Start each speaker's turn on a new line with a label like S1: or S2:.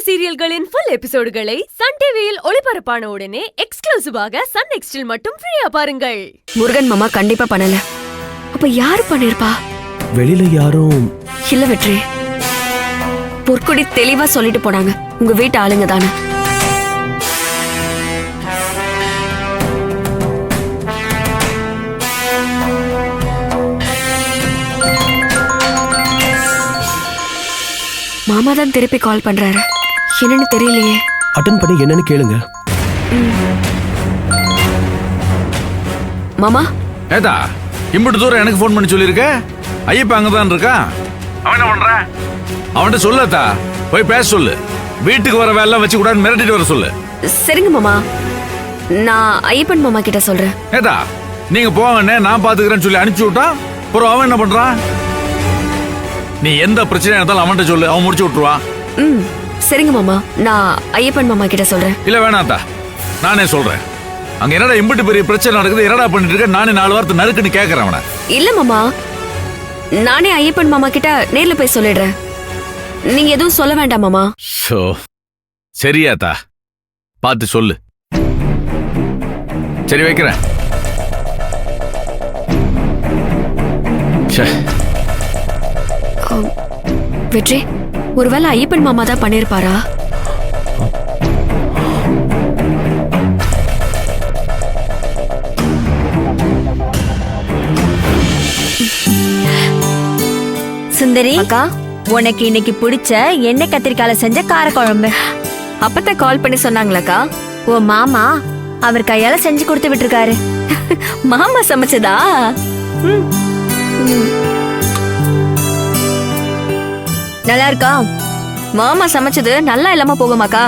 S1: சீரியல்களின் full எபிசோடுகளை Sun டிவியில் ஒளிபரப்பான உடனே எக்ஸ்க்ளூசிவாக சன் நெக்ஸ்டில் மட்டும் ஃப்ரீயா பாருங்கள்.
S2: முருகன் மாமா கண்டிப்பா பண்ணல. அப்ப யாரு பண்ணிருப்பா?
S3: வெளியில யாரும்
S2: இல்ல வெற்றி. பொற்குடி தெளிவா சொல்லிட்டு போனாங்க, உங்க வீட்டு ஆளுங்க தானே. மாமா தான் திருப்பி கால் பண்றாரு, என்னன்னு தெரியலையே.
S3: அட்டன் பண்ணி என்னன்னு கேளுங்க.
S2: மாமா
S4: ஏதா இம்புட்டு தூரம் எனக்கு ஃபோன் பண்ணி சொல்லிருக்க? ஐயப்ப அங்கதான் இருக்கான். அவன் என்ன பண்ற? அவன்கிட்ட சொல்லத்தா, போய் பேச சொல்லு. வீட்டுக்கு வர வேலை வச்சு கூட மிரட்டிட்டு வர சொல்லு.
S2: சரிங்க மாமா, நான் ஐயப்பன் மாமா கிட்ட சொல்றேன்.
S4: ஏதா நீங்க போங்கண்ணே, நான் பாத்துக்கிறேன்னு சொல்லி அனுப்பிச்சு விட்டா அப்புறம் அவன் என்ன பண்றான்? நீ எந்த பிரச்சனையா இருந்தாலும் அவன்கிட்ட சொல்லு, அவன் முடிச்சு விட்டுருவான்.
S2: சரிங்க மாமா, நான் ஐயப்பன் மாமா கிட்ட சொல்றேன்.
S4: இல்ல வேணாத்தா, நானே சொல்றேன். அங்க என்னடா இம்புட்டு பெரிய பிரச்சனை நடக்குது, என்னடா பண்ணிட்டு இருக்க? நானே 4 வார்த்தை நறுக்குன்னு கேக்குறேன் அவனை. இல்ல
S2: மாமா, நானே ஐயப்பன் மாமா கிட்ட நேர்ல போய் சொல்லிடுறேன். நீங்க எதுவும் சொல்ல வேண்டாம் மாமா.
S4: சரியாத்தா, பார்த்து சொல்லு. சரி வைக்கிறேன்.
S2: வெற்றி, ஒருவேளை ஐயப்பன் மாமா தான் பண்ணிருப்பாரா?
S5: சுந்தரி அக்கா, உனக்கு இன்னைக்கு பிடிச்ச எண்ணெய் கத்திரிக்கால செஞ்ச காரக்குழம்பு.
S2: அப்பத்த கால் பண்ணி சொன்னாங்களாக்கா?
S5: ஓ மாமா அவர் கையால செஞ்சு கொடுத்து விட்டுருக்காரு.
S2: மாமா சமைச்சதா? நல்லா இருக்கா? மாமா சமைச்சது நல்லா இல்லாம போகுமாக்கா?